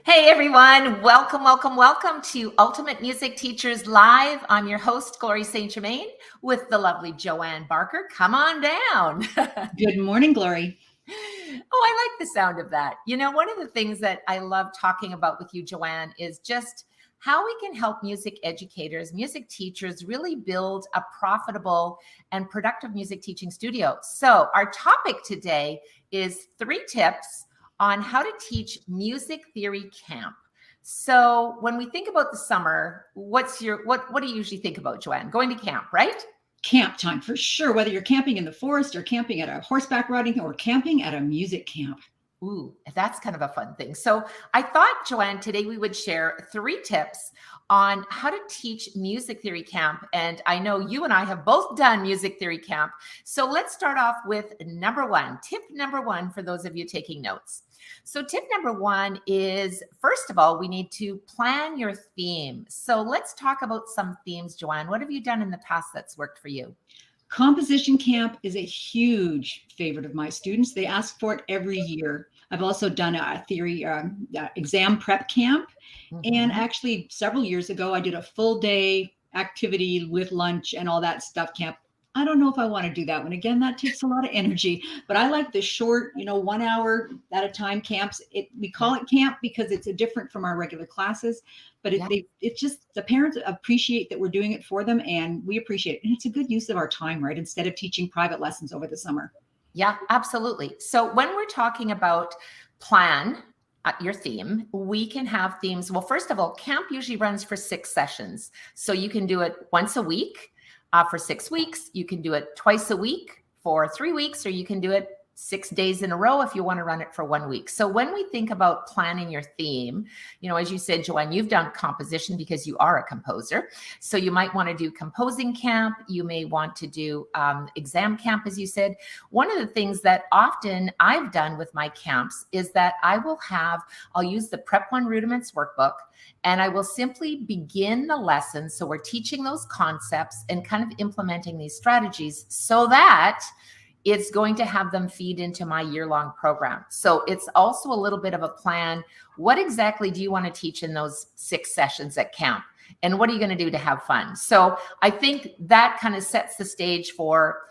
Hey everyone, welcome to Ultimate Music Teachers Live. I'm your host, Glory St. Germain, with the lovely Joanne Barker. Come on down. Good morning, Glory. Oh, I like the sound of that. You know, one of the things that I love talking about with you, Joanne, is just how we can help music educators, music teachers really build a profitable and productive music teaching studio. So, our topic today is 3 tips on how to teach music theory camp. So, when we think about the summer, what do you usually think about, Joanne? Going to camp, right? Camp time for sure, whether you're camping in the forest or camping at a horseback riding or camping at a music camp. Ooh, that's kind of a fun thing. So I thought, Joanne, today we would share 3 tips on how to teach music theory camp. And I know you and I have both done music theory camp. So let's start off with number 1. Tip number 1 for those of you taking notes. So tip number 1 is, first of all, we need to plan your theme. So let's talk about some themes, Joanne. What have you done in the past that's worked for you? Composition camp is a huge favorite of my students. They ask for it every year. I've also done a theory exam prep camp. And actually, several years ago, I did a full day activity with lunch and all that stuff camp. I don't know if I want to do that one. Again, that takes a lot of energy, but I like the short, 1 hour at a time camps. We call it camp because it's different from our regular classes, but it's just the parents appreciate that we're doing it for them, and we appreciate it. And it's a good use of our time, right? Instead of teaching private lessons over the summer. Yeah, absolutely. So when we're talking about plan your theme, we can have themes. Well, first of all, camp usually runs for 6 sessions. So you can do it once a week for 6 weeks. You can do it twice a week for 3 weeks, or you can do it 6 days in a row if you want to run it for 1 week. So when we think about planning your theme, as you said, Joanne, you've done composition because you are a composer. So you might want to do composing camp. You may want to do exam camp, as you said. One of the things that often I've done with my camps is that I'll use the Prep 1 Rudiments workbook, and I will simply begin the lesson. So we're teaching those concepts and kind of implementing these strategies so that it's going to have them feed into my year-long program. So it's also a little bit of a plan. What exactly do you want to teach in those 6 sessions at camp? And what are you going to do to have fun? So I think that kind of sets the stage for,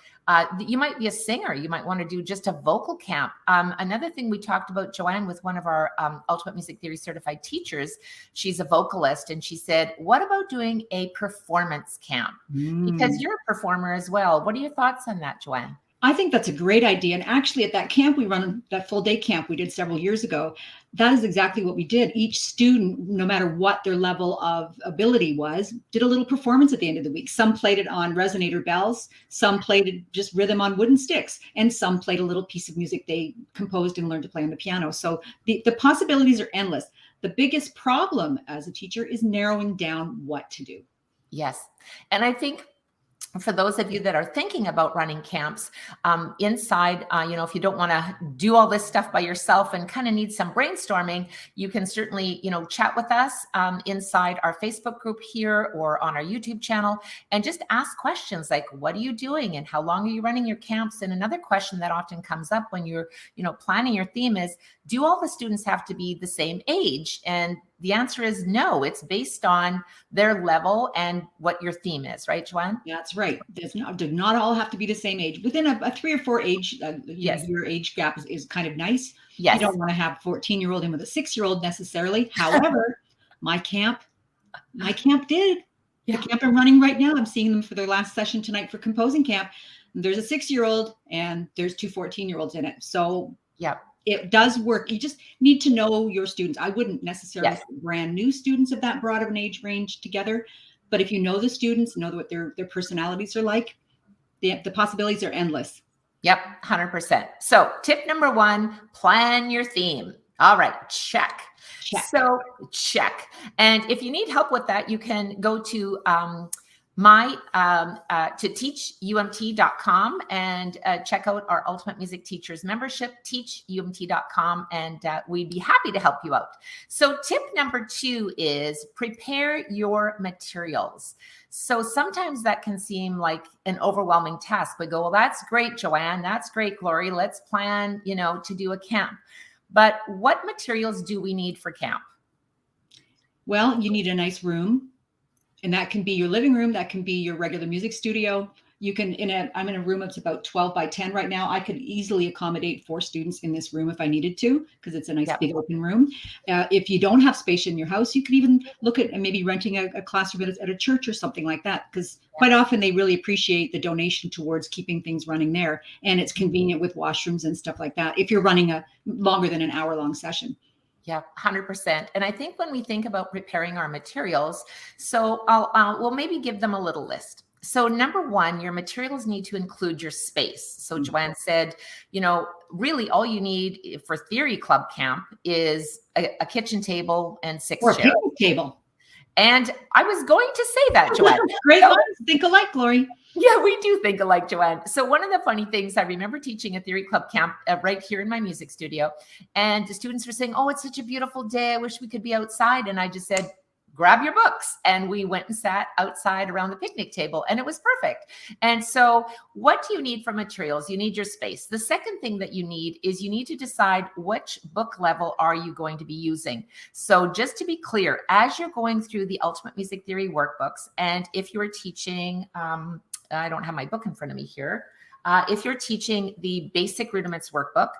you might be a singer. You might want to do just a vocal camp. Another thing we talked about, Joanne, with one of our Ultimate Music Theory certified teachers, she's a vocalist, and she said, what about doing a performance camp? Because you're a performer as well. What are your thoughts on that, Joanne? I think that's a great idea. And actually, at that camp we run, that full day camp we did several years ago, that is exactly what we did. Each student, no matter what their level of ability was, did a little performance at the end of the week. Some played it on resonator bells, some played it just rhythm on wooden sticks, and some played a little piece of music they composed and learned to play on the piano. So the possibilities are endless. The biggest problem as a teacher is narrowing down what to do. Yes. And I think for those of you that are thinking about running camps inside, if you don't want to do all this stuff by yourself and kind of need some brainstorming, you can certainly, chat with us inside our Facebook group here or on our YouTube channel and just ask questions like, what are you doing and how long are you running your camps? And another question that often comes up when you're, planning your theme is, do all the students have to be the same age? And the answer is no. It's based on their level and what your theme is, right, Joanne? That's right. Do not all have to be the same age. Within a 3 or 4 age, year age gap is kind of nice. Yes. You don't want to have a 14-year-old in with a 6-year-old necessarily. However, my camp did. Yeah. The camp I'm running right now, I'm seeing them for their last session tonight for composing camp. There's a 6-year-old and there's 2 14-year-olds in it. So yeah. It does work. You just need to know your students. I wouldn't necessarily put brand new students of that broad of an age range together, but if you know the students, know what their personalities are like, the possibilities are endless. Yep, 100%. So tip number 1, plan your theme. All right, check. So check. And if you need help with that, you can go to to teachumt.com and check out our Ultimate Music Teachers membership, teachumt.com, and we'd be happy to help you out. So tip number 2 is prepare your materials. So sometimes that can seem like an overwhelming task. We go, well, that's great, Joanne. That's great, Glory. Let's plan, to do a camp. But what materials do we need for camp? Well, you need a nice room, and that can be your living room. That can be your regular music studio. You can, I'm in a room that's about 12 by 10 right now. I could easily accommodate 4 students in this room if I needed to, because it's a nice Yep. big open room. If you don't have space in your house, you could even look at maybe renting a classroom at a church or something like that, because quite often they really appreciate the donation towards keeping things running there. And it's convenient with washrooms and stuff like that if you're running a longer than an hour-long session. Yeah, 100%. And I think when we think about preparing our materials, so we'll maybe give them a little list. So number one, your materials need to include your space. So Joanne said, really all you need for theory club camp is a kitchen table and 6 Or a chairs. picnic table. And I was going to say that, Joanne. Great minds think alike, Lori. Yeah, we do think alike, Joanne. So one of the funny things, I remember teaching a theory club camp right here in my music studio, and the students were saying, oh, it's such a beautiful day. I wish we could be outside. And I just said, grab your books. And we went and sat outside around the picnic table, and it was perfect. And so what do you need for materials? You need your space. The second thing that you need is you need to decide which book level are you going to be using. So just to be clear, as you're going through the Ultimate Music Theory workbooks, and if you're teaching, I don't have my book in front of me here. If you're teaching the Basic Rudiments workbook,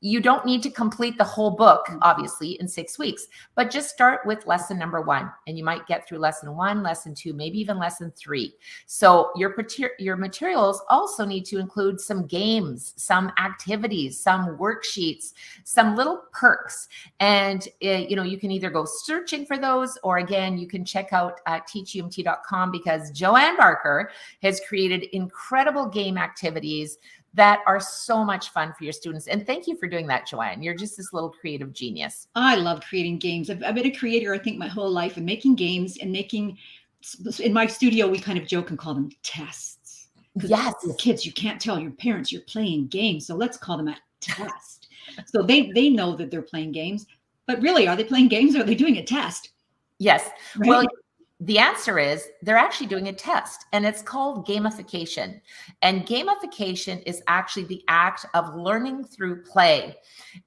you don't need to complete the whole book, obviously, in 6 weeks, but just start with lesson number 1, and you might get through lesson 1, lesson 2, maybe even lesson 3. So your materials also need to include some games, some activities, some worksheets, some little perks. And, you can either go searching for those, or again, you can check out teachumt.com, because Joanne Barker has created incredible game activities that are so much fun for your students. And thank you for doing that, Joanne. You're just this little creative genius. I love creating games. I've been a creator, I think, my whole life, and making games and in my studio, we kind of joke and call them tests. Yes. Kids, you can't tell your parents you're playing games, so let's call them a test. So they know that they're playing games, but really, are they playing games, or are they doing a test? Yes. Right? Well, the answer is they're actually doing a test, and it's called gamification. And gamification is actually the act of learning through play.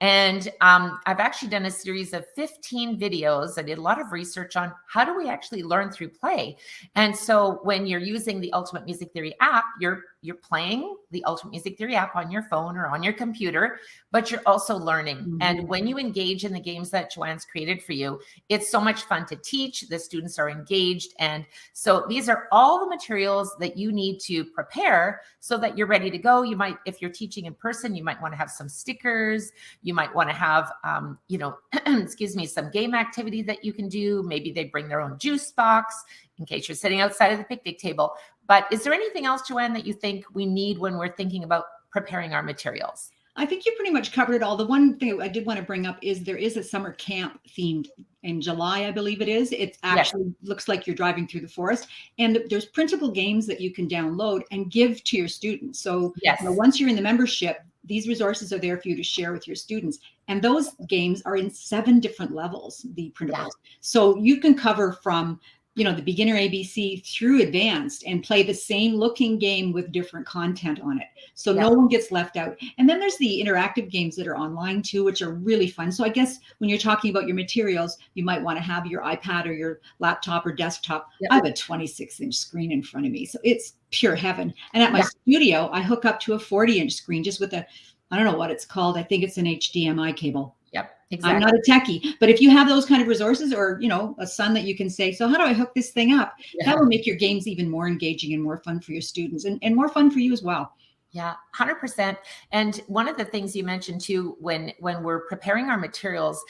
And I've actually done a series of 15 videos. I did a lot of research on how do we actually learn through play. And so when you're using the Ultimate Music Theory app, you're playing the Ultimate Music Theory app on your phone or on your computer, but you're also learning. Mm-hmm. And when you engage in the games that Joanne's created for you, it's so much fun to teach. The students are engaged. And so these are all the materials that you need to prepare so that you're ready to go. You might, if you're teaching in person, you might want to have some stickers. You might want to have, some game activity that you can do. Maybe they bring their own juice box in case you're sitting outside of the picnic table. But is there anything else, Joanne, that you think we need when we're thinking about preparing our materials? I think you pretty much covered it all. The one thing I did want to bring up is there is a summer camp themed in July, I believe it is. It actually looks like you're driving through the forest, and there's printable games that you can download and give to your students. So once you're in the membership, these resources are there for you to share with your students. And those games are in 7 different levels, the printables. Yeah. So you can cover from the beginner ABC through advanced and play the same looking game with different content on it. So no one gets left out. And then there's the interactive games that are online too, which are really fun. So I guess when you're talking about your materials, you might want to have your iPad or your laptop or desktop. I have a 26-inch screen in front of me. So it's pure heaven. And at my studio, I hook up to a 40-inch screen just with I don't know what it's called. I think it's an HDMI cable. Yep, exactly. I'm not a techie, but if you have those kind of resources, or, a son that you can say, so how do I hook this thing up? Yeah. That will make your games even more engaging and more fun for your students, and more fun for you as well. Yeah, 100%. And one of the things you mentioned too, when we're preparing our materials,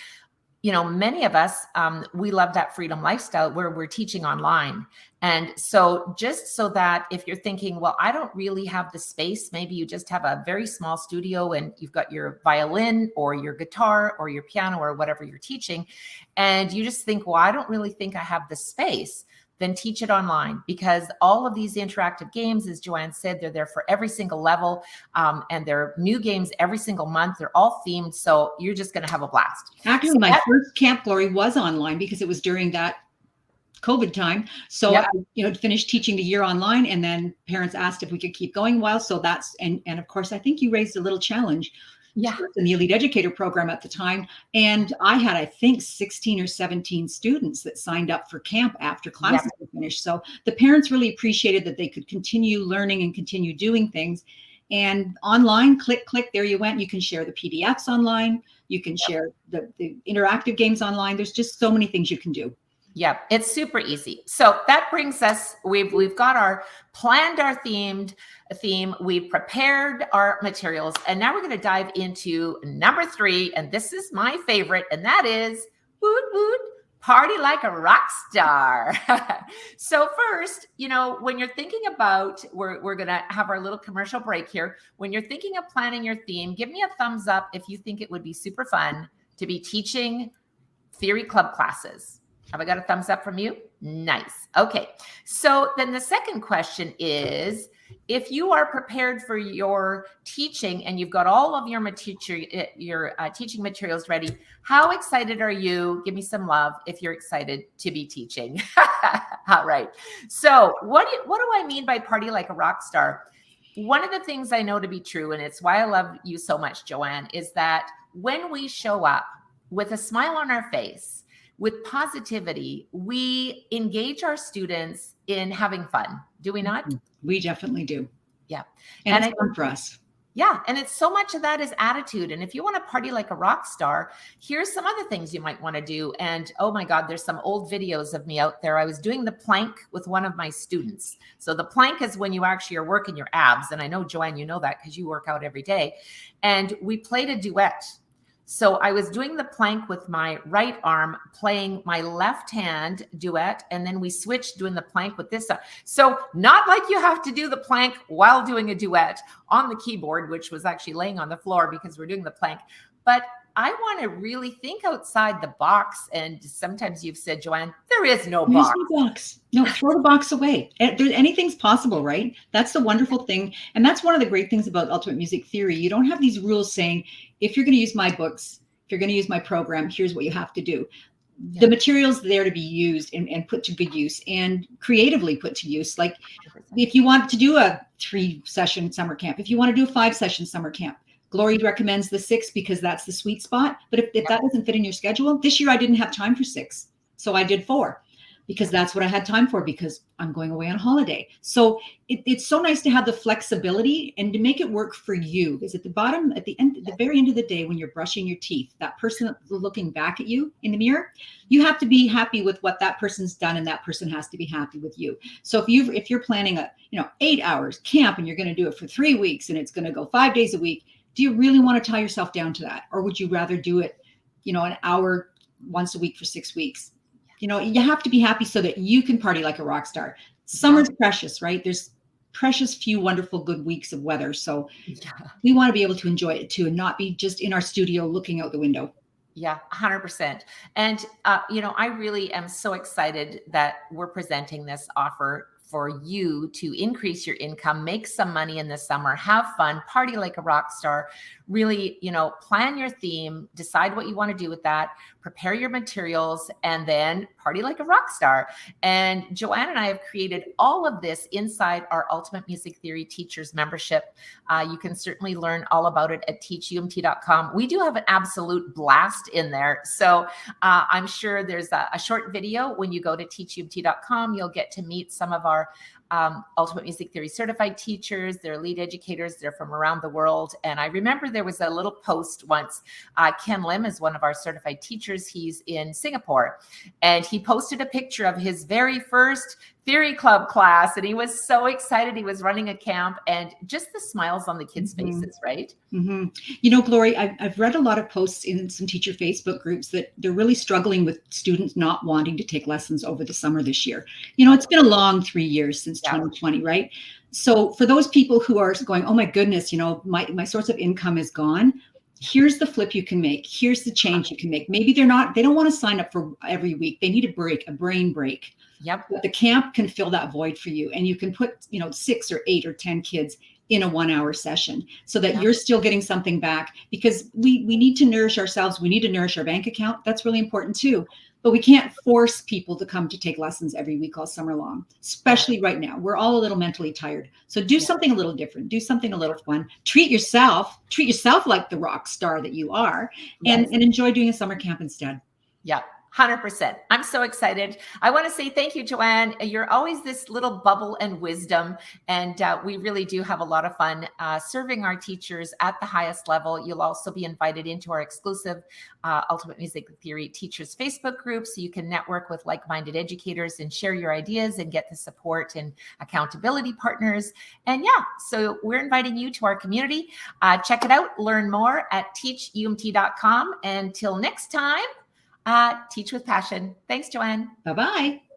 many of us, we love that freedom lifestyle where we're teaching online. And so just so that if you're thinking, well, I don't really have the space, maybe you just have a very small studio and you've got your violin or your guitar or your piano or whatever you're teaching, and you just think, well, I don't really think I have the space, then teach it online, because all of these interactive games, as Joanne said, they're there for every single level, and they're new games every single month. They're all themed, so you're just going to have a blast. Actually, my first Camp Glory was online because it was during that COVID time. So I, finished teaching the year online, and then parents asked if we could keep going. So that's, and of course, I think you raised a little challenge. Yeah. in the Elite Educator program at the time. And I had, I think, 16 or 17 students that signed up for camp after classes were finished. So the parents really appreciated that they could continue learning and continue doing things. And online, click, there you went. You can share the PDFs online. You can share the interactive games online. There's just so many things you can do. Yeah, it's super easy. So that brings us, we've got our planned our theme, we've prepared our materials, and now we're going to dive into number 3, and this is my favorite, and that is woot woot, party like a rock star. So first, you know, when you're thinking about, we're going to have our little commercial break here. When you're thinking of planning your theme, give me a thumbs up if you think it would be super fun to be teaching theory club classes. Have I got a thumbs up from you? Nice. Okay. So then the second question is, if you are prepared for your teaching and you've got all of your teaching materials ready, how excited are you? Give me some love if you're excited to be teaching. All right. So what do I mean by party like a rock star? One of the things I know to be true, and it's why I love you so much, Joanne, is that when we show up with a smile on our face, with positivity, we engage our students in having fun. Do we not? We definitely do. Yeah. And it's fun for us. Yeah. And it's so much of that is attitude. And if you want to party like a rock star, here's some other things you might want to do. And oh my God, there's some old videos of me out there. I was doing the plank with one of my students. So the plank is when you actually are working your abs. And I know, Joanne, you know that because you work out every day. And we played a duet. So I was doing the plank with my right arm, playing my left hand duet, and then we switched doing the plank with this side. So not like you have to do the plank while doing a duet on the keyboard, which was actually laying on the floor because we're doing the plank. But I want to really think outside the box. And sometimes you've said, Joanne, there is no box. There's no box. No, throw the box away. Anything's possible, right? That's the wonderful thing. And that's one of the great things about Ultimate Music Theory. You don't have these rules saying, if you're going to use my books, if you're going to use my program, here's what you have to do. The material's there to be used and put to good use and creatively put to use. Like if you want to do a 3-session summer camp, if you want to do a 5-session summer camp, Glory recommends the 6 because that's the sweet spot. But if that doesn't fit in your schedule, this year I didn't have time for 6. So I did 4 because that's what I had time for because I'm going away on holiday. So it's so nice to have the flexibility and to make it work for you. Because at the very end of the day, when you're brushing your teeth, that person looking back at you in the mirror, you have to be happy with what that person's done and that person has to be happy with you. So if you're planning a 8 hours camp and you're going to do it for 3 weeks and it's going to go 5 days a week, do you really want to tie yourself down to that? Or would you rather do it, an hour once a week for 6 weeks? You have to be happy so that you can party like a rock star. Summer's precious, right? There's precious few wonderful good weeks of weather. So we want to be able to enjoy it too and not be just in our studio looking out the window. Yeah, 100%. And, I really am so excited that we're presenting this offer for you to increase your income, make some money in the summer, have fun, party like a rock star, really, plan your theme, decide what you want to do with that, prepare your materials, and then party like a rock star. And Joanne and I have created all of this inside our Ultimate Music Theory Teachers membership. You can certainly learn all about it at teachumt.com. We do have an absolute blast in there. So I'm sure there's a short video when you go to teachumt.com. You'll get to meet some of our Ultimate Music Theory certified teachers. They're lead educators. They're from around the world. And I remember there was a little post once. Ken Lim is one of our certified teachers. He's in Singapore. And he posted a picture of his very first theory club class. And he was so excited. He was running a camp and just the smiles on the kids' faces, right? Mm-hmm. Glory, I've read a lot of posts in some teacher Facebook groups that they're really struggling with students not wanting to take lessons over the summer this year. It's been a long 3 years since 2020, right? So for those people who are going, oh my goodness, my source of income is gone. Here's the flip you can make. Here's the change you can make. Maybe they don't want to sign up for every week. They need a break, a brain break. Yep. But the camp can fill that void for you. And you can put, 6 or 8 or 10 kids in a 1-hour session so that you're still getting something back, because we need to nourish ourselves. We need to nourish our bank account. That's really important too. but we can't force people to come to take lessons every week all summer long, especially right now. We're all a little mentally tired. So do something a little different, do something a little fun, treat yourself like the rock star that you are, and enjoy doing a summer camp instead. Yeah. 100%. I'm so excited. I want to say thank you, Joanne. You're always this little bubble and wisdom, and we really do have a lot of fun serving our teachers at the highest level. You'll also be invited into our exclusive Ultimate Music Theory Teachers Facebook group, so you can network with like-minded educators and share your ideas and get the support and accountability partners. And yeah, so we're inviting you to our community. Check it out. Learn more at teachumt.com. Until next time, teach with passion. Thanks, Joanne. Bye-bye.